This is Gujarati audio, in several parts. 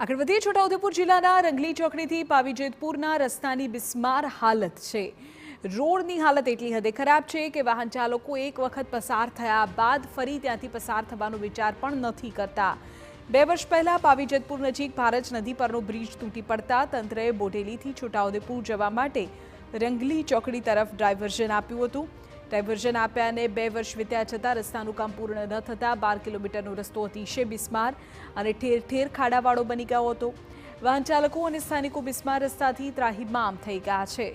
આગળ વધીએ છોટાઉદેપુર જિલ્લાના રંગલી ચોકડીથી પાવીજેતપુરના રસ્તાની બિસ્માર હાલત છે। રોડની હાલત એટલી હદે ખરાબ છે કે વાહન ચાલકો એક વખત પસાર થયા બાદ ફરી ત્યાંથી પસાર થવાનો વિચાર પણ નથી કરતા। 2 વર્ષ પહેલા પાવીજેતપુર નજીક ભારજ નદી પરનો બ્રિજ તૂટી પડતા તંત્રએ બોડેલીથી છોટાઉદેપુર જવા માટે રંગલી ચોકડી તરફ ડાયવર્ઝન આપ્યું હતું। ડાયવર્ઝન આપ્યાને 2 વર્ષ વીત્યા છતાં રસ્તાનું કામ પૂર્ણ ન થતાં 12 કિલોમીટરનો રસ્તો અતિશય બિસ્માર અને ઠેર ઠેર ખાડાવાળો બની ગયો હતો। વાહન ચાલકો અને સ્થાનિકો બિસ્માર રસ્તાથી ત્રાહિમામ થઈ ગયા છે।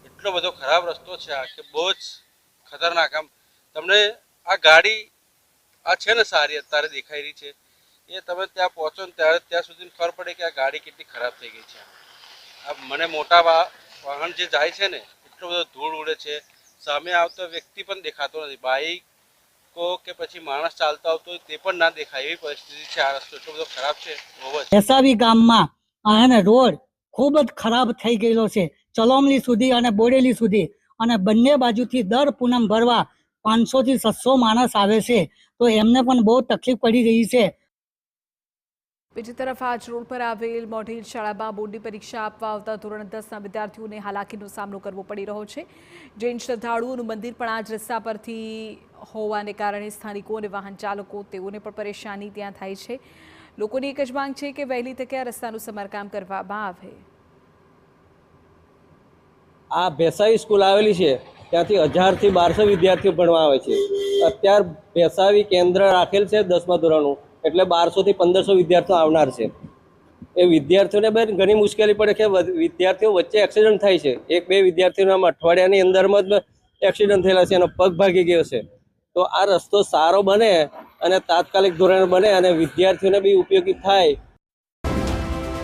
એટલો બધો ખરાબ રસ્તો છે આ કે બહુ જ ખતરનાક। આમ તમને આ ગાડી આ છે ને સારી અત્યારે દેખાઈ રહી છે એ તમે ત્યાં પહોંચો ને ત્યારે ત્યાં સુધી ખબર પડે કે આ ગાડી કેટલી ખરાબ થઈ ગઈ છે। આ મને મોટા વાહન જે જાય છે ને એટલો બધો ધૂળ ઉડે છે, સામે આવતો વ્યક્તિ પણ દેખાતો નથી, બાઈકો કે પછી માણસ ચાલતો આવતો હોય તે પણ ના દેખાય એવી પરિસ્થિતિ છે। આ રસ્તો એટલો બધો ખરાબ છે બહુ જ। ભેસાવી ગામમાં આને રોડ ખૂબ જ ખરાબ થઈ ગયેલો છે। ચલોમલી સુધી અને બોડેલી સુધી અને બંને બાજુથી દર પૂનમ ભરવા 500 થી 700 માણસ આવે છે, તો એમને પણ બહુ તકલીફ પડી રહી છે। બીજી તરફ આજ રોડ પર આવેલ મોઢેલ શાળામાં બોર્ડની પરીક્ષા આપવા આવતા ધોરણ 10ના વિદ્યાર્થીઓને હાલાકીનો સામનો કરવો પડી રહ્યો છે। જૈન શ્રદ્ધાળુઓનું મંદિર પણ આ જ રસ્તા પરથી હોવાને કારણે સ્થાનિકો અને વાહન ચાલકો તેઓને પણ પરેશાની ત્યાં થાય છે। લોકોની એક જ માંગ છે કે વહેલી તકે આ રસ્તાનું સમારકામ કરવામાં આવે। આ ભેસાવી સ્કૂલ આવેલી છે ત્યાંથી 1000 થી 1200 વિદ્યાર્થીઓ ભણવા આવે છે। અત્યારે ભેસાવી કેન્દ્ર રાખેલ છે 10મા ધોરણનું, એટલે 1200 થી 1500 વિદ્યાર્થીઓ આવનાર છે। એ વિદ્યાર્થીઓને બેન ઘણી મુશ્કેલી પડે કે વિદ્યાર્થીઓ વચ્ચે એક્સિડન્ટ થાય છે। 1-2 વિદ્યાર્થીઓના અઠવાડિયાની અંદરમાં જ એક્સિડન્ટ થયેલા છે, એનો પગ ભાગી ગયો છે। તો આ રસ્તો સારો બને અને તાત્કાલિક ધોરણે બને અને વિદ્યાર્થીઓને બી ઉપયોગી થાય